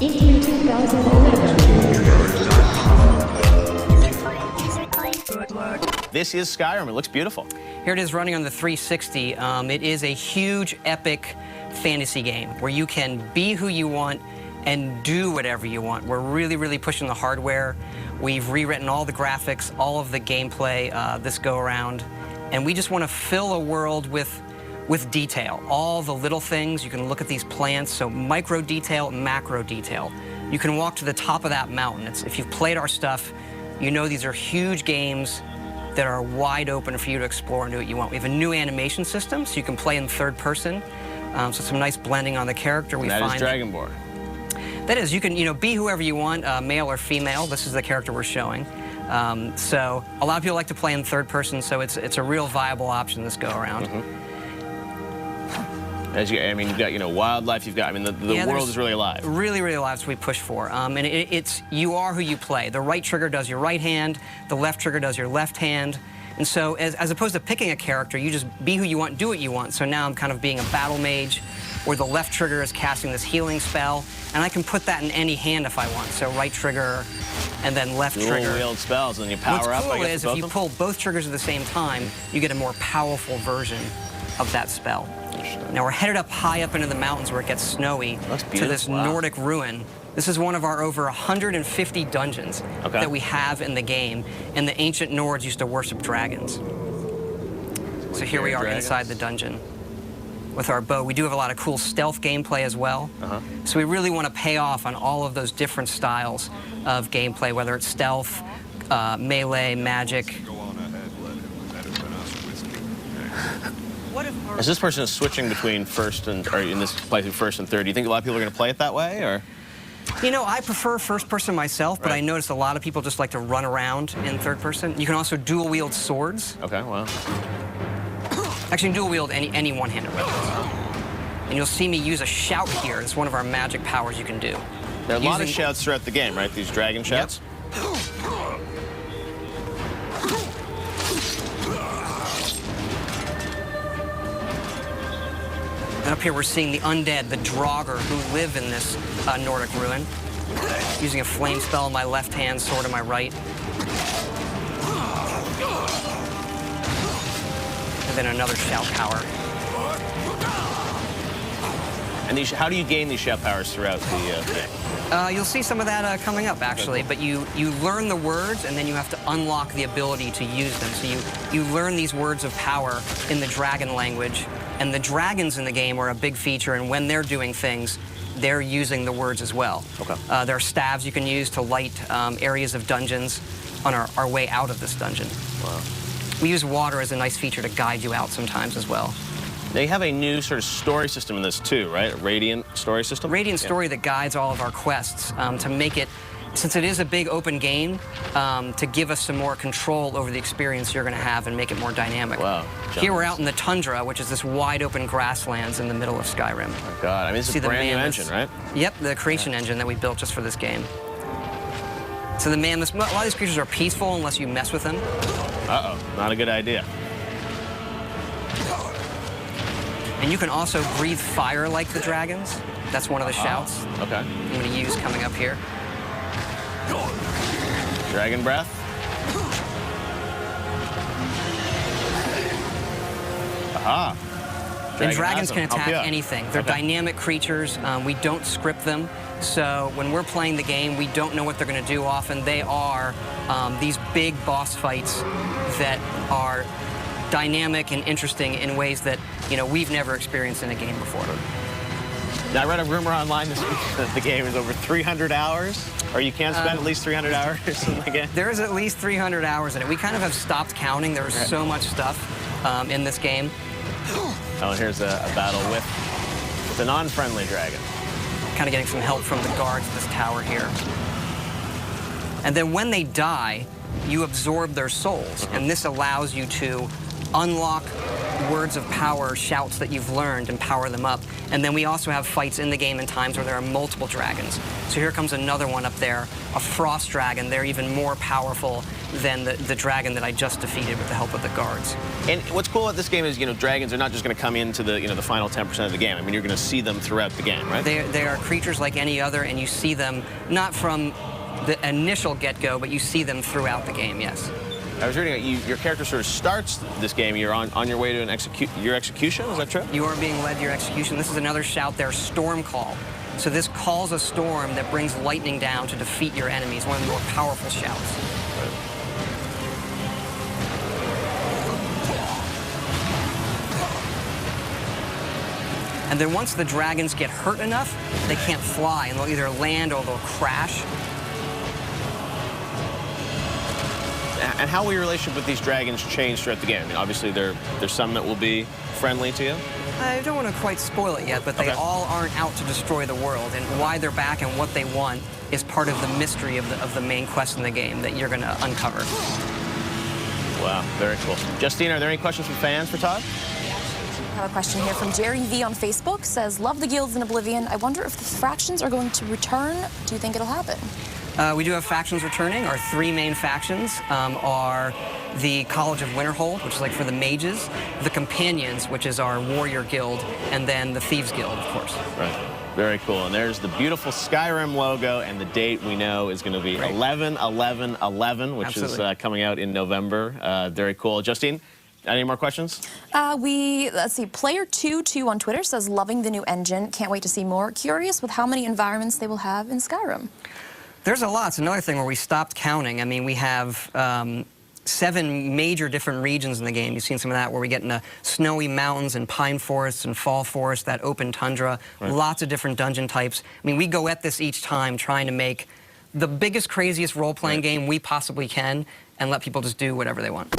in 2011. This is Skyrim. It looks beautiful. Here it is running on the 360. It is a huge, epic fantasy game where you can be who you want and do whatever you want. We're really, really pushing the hardware. We've rewritten all the graphics, all of the gameplay this go-around, and we just want to fill a world with detail. All the little things. You can look at these plants, so micro detail, macro detail. You can walk to the top of that mountain. If you've played our stuff, you know these are huge games that are wide open for you to explore and do what you want. We have a new animation system, so you can play in third person. So some nice blending on the character. That is Dragonborn. That is, you can be whoever you want, male or female. This is the character we're showing. So a lot of people like to play in third person, so it's a real viable option this go around. You've got wildlife. You've got the world is really alive. Really, really alive. That's what we push for. And you are who you play. The right trigger does your right hand. The left trigger does your left hand. And so as opposed to picking a character, you just be who you want, do what you want. So now I'm kind of being a battle mage, where the left trigger is casting this healing spell, and I can put that in any hand if I want. So right trigger and then left trigger. Dual wield spells, and you power up. What's cool is if you pull both triggers at the same time, you get a more powerful version of that spell. Now we're headed up high up into the mountains where it gets snowy to this Nordic ruin. This is one of our over 150 dungeons that we have in the game, and the ancient Nords used to worship dragons. So here we are inside the dungeon with our bow. We do have a lot of cool stealth gameplay as well. So we really want to pay off on all of those different styles of gameplay, whether it's stealth, melee, magic. As this person is switching between in this playthrough first and third, do you think a lot of people are going to play it that way, or? I prefer first person myself, but I notice a lot of people just like to run around in third person. You can also dual wield swords. Okay, wow. Actually, you can dual wield any one-handed weapons. And you'll see me use a shout here. It's one of our magic powers you can do. There are a lot of shouts throughout the game, right? These dragon shouts? Yep. And up here we're seeing the undead, the Draugr, who live in this Nordic ruin. Using a flame spell in my left hand, sword in my right. And then another shout power. And how do you gain these shout powers throughout the game? You'll see some of that coming up, actually. But you learn the words, and then you have to unlock the ability to use them. So you learn these words of power in the dragon language. And the dragons in the game are a big feature, and when they're doing things, they're using the words as well. There are staves you can use to light areas of dungeons on our way out of this dungeon. Wow. We use water as a nice feature to guide you out sometimes as well. They have a new sort of story system in this too, right? A Radiant story system? Radiant story that guides all of our quests to make it, since it is a big open game, to give us some more control over the experience you're going to have and make it more dynamic. Wow. Here we're out in the tundra, which is this wide open grasslands in the middle of Skyrim. Oh my God, this is a brand new engine, right? Yep, the creation engine that we built just for this game. So a lot of these creatures are peaceful unless you mess with them. Uh-oh, not a good idea. And you can also breathe fire like the dragons. That's one of the shouts. Okay. I'm going to use coming up here. Dragon breath. Aha. And dragons can attack anything. They're dynamic creatures. We don't script them. So when we're playing the game, we don't know what they're going to do often. They are these big boss fights that are dynamic and interesting in ways that we've never experienced in a game before. Now, I read a rumor online this week that the game is over 300 hours, or you can spend at least 300 hours in the game. There is at least 300 hours in it. We kind of have stopped counting. There was so much stuff in this game. Oh, here's a battle with a non-friendly dragon. Kind of getting some help from the guards of this tower here. And then when they die, you absorb their souls, and this allows you to unlock words of power, shouts that you've learned, and power them up. And then we also have fights in the game in times where there are multiple dragons. So here comes another one up there, a frost dragon. They're even more powerful than the dragon that I just defeated with the help of the guards. And what's cool about this game is, dragons are not just going to come into the, the final 10% of the game. I mean, you're going to see them throughout the game, right? They are creatures like any other, and you see them not from the initial get-go, but you see them throughout the game, yes. I was reading your character sort of starts this game. You're on your way to your execution. Is that true? You are being led to your execution. This is another shout there, Storm Call. So this calls a storm that brings lightning down to defeat your enemies. One of the more powerful shouts. And then once the dragons get hurt enough, they can't fly, and they'll either land or they'll crash. And how will your relationship with these dragons change throughout the game? I mean, obviously, there's some that will be friendly to you. I don't want to quite spoil it yet, but they all aren't out to destroy the world. And why they're back and what they want is part of the mystery of the main quest in the game that you're going to uncover. Wow, very cool. Justine, are there any questions from fans for Todd? I have a question here from Jerry V on Facebook. Says, love the guilds in Oblivion. I wonder if the fractions are going to return. Do you think it'll happen? We do have factions returning. Our three main factions are the College of Winterhold, which is like for the mages, the Companions, which is our warrior guild, and then the Thieves Guild, of course. Right. Very cool. And there's the beautiful Skyrim logo, and the date we know is going to be 11/11/11, which is coming out in November. Very cool. Justine, any more questions? Let's see, Player22 on Twitter says, loving the new engine. Can't wait to see more. Curious with how many environments they will have in Skyrim. There's a lot. It's another thing where we stopped counting. I mean, we have 7 major different regions in the game. You've seen some of that where we get into snowy mountains and pine forests and fall forests, that open tundra, lots of different dungeon types. I mean, we go at this each time trying to make the biggest, craziest role-playing game we possibly can and let people just do whatever they want.